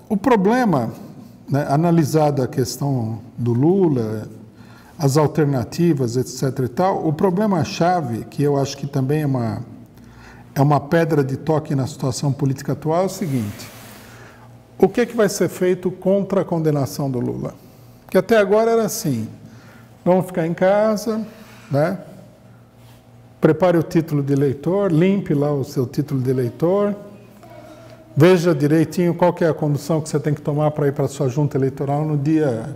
o problema, né, analisado a questão do Lula, as alternativas, etc. e tal, o problema-chave, que eu acho que também é uma pedra de toque na situação política atual, é o seguinte: o que vai ser feito contra a condenação do Lula? Porque até agora era assim: vamos ficar em casa, né? Prepare o título de eleitor, limpe lá o seu título de eleitor, veja direitinho qual que é a condução que você tem que tomar para ir para a sua junta eleitoral no dia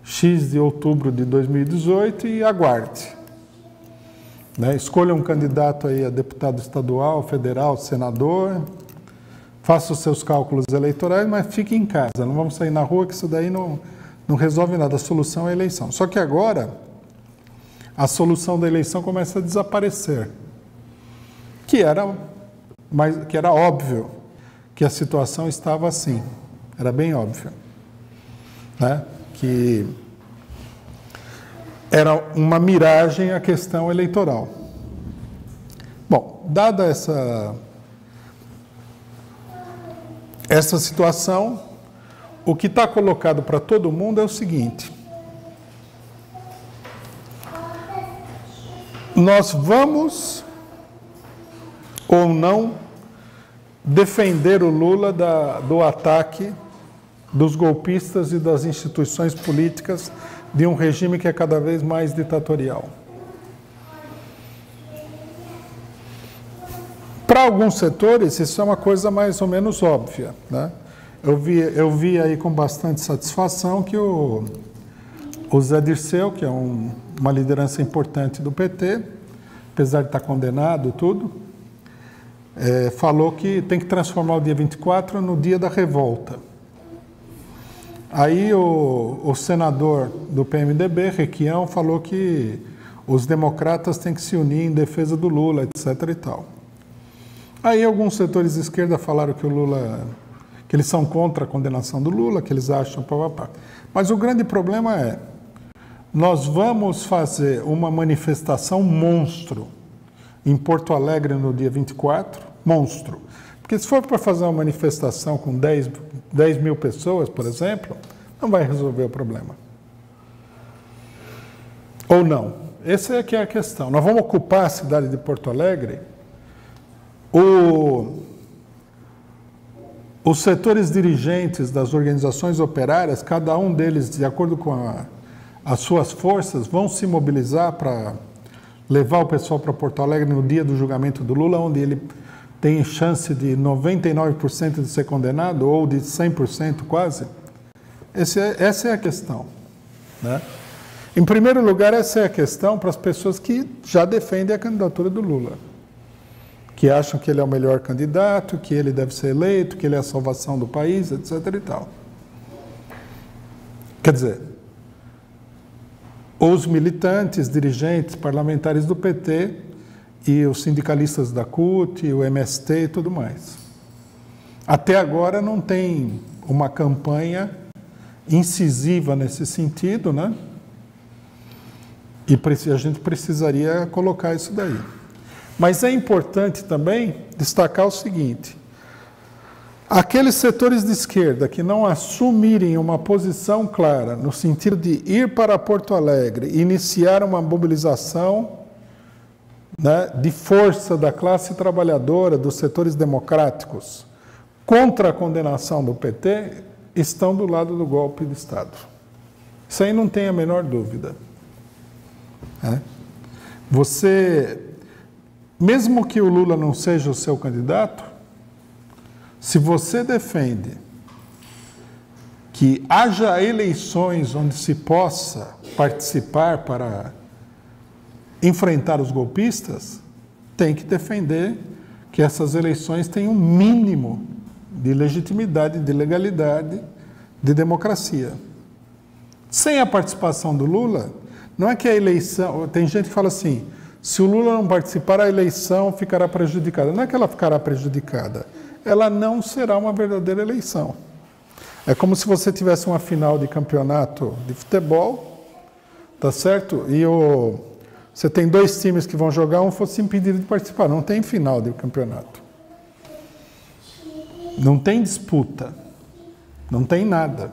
X de outubro de 2018 e aguarde. Né? Escolha um candidato aí a deputado estadual, federal, senador, faça os seus cálculos eleitorais, mas fique em casa, não vamos sair na rua, que isso daí não resolve nada, a solução é a eleição. Só que agora a solução da eleição começa a desaparecer, que era óbvio que a situação estava assim, era bem óbvio, né? Que era uma miragem a questão eleitoral. Bom, dada essa situação, o que está colocado para todo mundo é o seguinte: nós vamos ou não defender o Lula do ataque dos golpistas e das instituições políticas de um regime que é cada vez mais ditatorial. Para alguns setores, isso é uma coisa mais ou menos óbvia, né? Eu vi aí com bastante satisfação que o Zé Dirceu, que é uma liderança importante do PT, apesar de estar condenado e tudo, falou que tem que transformar o dia 24 no dia da revolta. Aí o senador do PMDB, Requião, falou que os democratas têm que se unir em defesa do Lula, etc. e tal. Aí alguns setores de esquerda falaram que que eles são contra a condenação do Lula, que eles acham papapá. Mas o grande problema é: nós vamos fazer uma manifestação monstro em Porto Alegre no dia 24, monstro. Porque se for para fazer uma manifestação com 10 mil pessoas, por exemplo, não vai resolver o problema. Ou não? Essa é que é a questão. Nós vamos ocupar a cidade de Porto Alegre. Os setores dirigentes das organizações operárias, cada um deles, de acordo com as suas forças, vão se mobilizar para levar o pessoal para Porto Alegre no dia do julgamento do Lula, onde ele tem chance de 99% de ser condenado, ou de 100% quase. Essa é a questão, né? Em primeiro lugar, essa é a questão para as pessoas que já defendem a candidatura do Lula, que acham que ele é o melhor candidato, que ele deve ser eleito, que ele é a salvação do país, etc. e tal. Quer dizer, os militantes, dirigentes, parlamentares do PT e os sindicalistas da CUT, o MST e tudo mais. Até agora não tem uma campanha incisiva nesse sentido, né? E a gente precisaria colocar isso daí. Mas é importante também destacar o seguinte: aqueles setores de esquerda que não assumirem uma posição clara no sentido de ir para Porto Alegre e iniciar uma mobilização, né, de força da classe trabalhadora, dos setores democráticos, contra a condenação do PT, estão do lado do golpe de Estado. Isso aí não tem a menor dúvida. Mesmo que o Lula não seja o seu candidato, se você defende que haja eleições onde se possa participar para enfrentar os golpistas, tem que defender que essas eleições tenham um mínimo de legitimidade, de legalidade, de democracia. Sem a participação do Lula, não é que a eleição... Tem gente que fala assim: se o Lula não participar, a eleição ficará prejudicada. Não é que ela ficará prejudicada, ela não será uma verdadeira eleição. É como se você tivesse uma final de campeonato de futebol, tá certo? E você tem dois times que vão jogar, um fosse impedido de participar. Não tem final de campeonato. Não tem disputa. Não tem nada.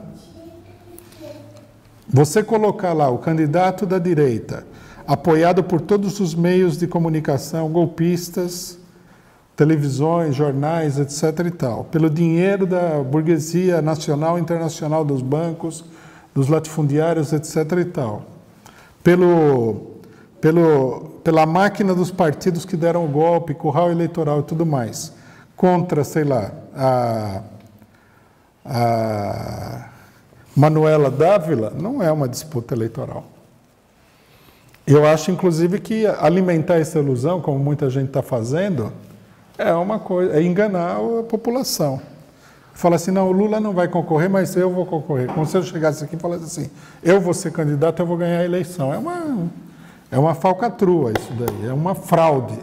Você colocar lá o candidato da direita, apoiado por todos os meios de comunicação, golpistas, televisões, jornais, etc. e tal, pelo dinheiro da burguesia nacional e internacional dos bancos, dos latifundiários, etc. e tal, pela máquina dos partidos que deram o golpe, curral eleitoral e tudo mais, contra, sei lá, a Manuela Dávila, não é uma disputa eleitoral. Eu acho, inclusive, que alimentar essa ilusão, como muita gente está fazendo, é uma coisa, é enganar a população. Fala assim, não, o Lula não vai concorrer, mas eu vou concorrer. Como se eu chegasse aqui e falasse assim, eu vou ser candidato, eu vou ganhar a eleição. É uma falcatrua isso daí, é uma fraude.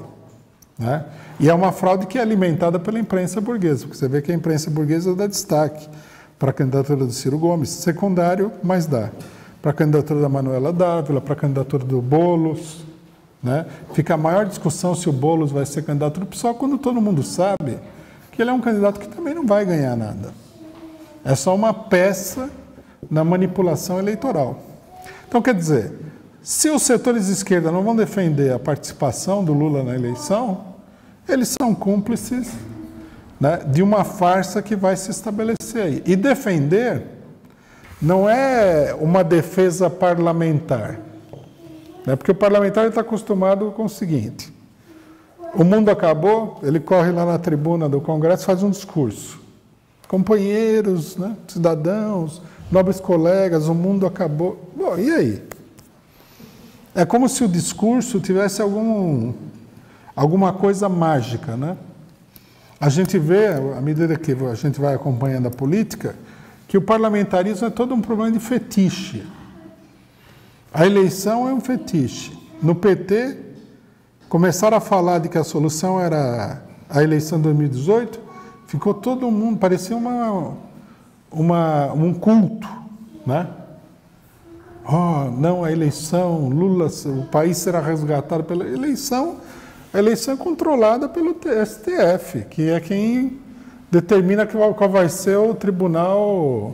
Né? E é uma fraude que é alimentada pela imprensa burguesa, porque você vê que a imprensa burguesa dá destaque para a candidatura do Ciro Gomes, secundário, mas dá. Para a candidatura da Manuela Dávila, para a candidatura do Boulos. Né? Fica a maior discussão se o Boulos vai ser candidato do PSOL, quando todo mundo sabe que ele é um candidato que também não vai ganhar nada. É só uma peça na manipulação eleitoral. Então, quer dizer, se os setores de esquerda não vão defender a participação do Lula na eleição, eles são cúmplices, né, de uma farsa que vai se estabelecer aí. E defender não é uma defesa parlamentar, né, porque o parlamentar está acostumado com o seguinte: o mundo acabou, ele corre lá na tribuna do Congresso, faz um discurso. Companheiros, né, cidadãos, nobres colegas, o mundo acabou. Bom, e aí? É como se o discurso tivesse alguma coisa mágica, né? A gente vê, à medida que a gente vai acompanhando a política, que o parlamentarismo é todo um problema de fetiche. A eleição é um fetiche. No PT, começaram a falar de que a solução era a eleição de 2018, ficou todo mundo, parecia um culto, né? Oh, não, a eleição, Lula, o país será resgatado pela eleição. A eleição é controlada pelo STF, que é quem determina qual vai ser o tribunal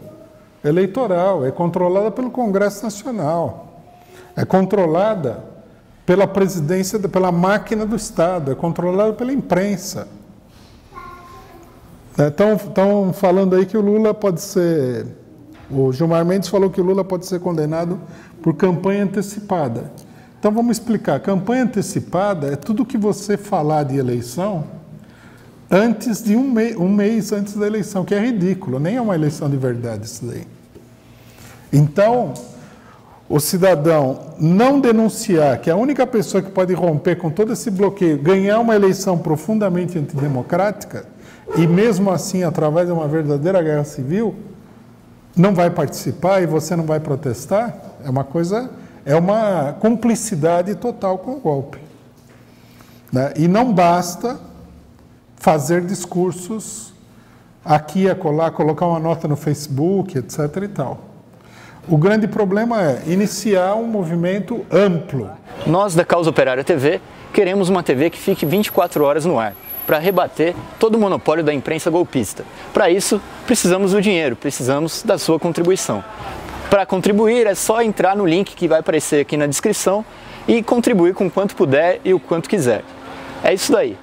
eleitoral. É controlada pelo Congresso Nacional. É controlada pela presidência, pela máquina do Estado. É controlada pela imprensa. Estão falando aí que o Lula pode ser... O Gilmar Mendes falou que o Lula pode ser condenado por campanha antecipada. Então vamos explicar. Campanha antecipada é tudo que você falar de eleição antes de um mês antes da eleição, que é ridículo, nem é uma eleição de verdade isso daí. Então, o cidadão não denunciar que a única pessoa que pode romper com todo esse bloqueio, ganhar uma eleição profundamente antidemocrática, e mesmo assim, através de uma verdadeira guerra civil, não vai participar e você não vai protestar, é uma cumplicidade total com o golpe. Né? E não basta fazer discursos aqui e acolá, colocar uma nota no Facebook, etc. e tal. O grande problema é iniciar um movimento amplo. Nós, da Causa Operária TV, queremos uma TV que fique 24 horas no ar, para rebater todo o monopólio da imprensa golpista. Para isso, precisamos do dinheiro, precisamos da sua contribuição. Para contribuir, é só entrar no link que vai aparecer aqui na descrição e contribuir com o quanto puder e o quanto quiser. É isso daí.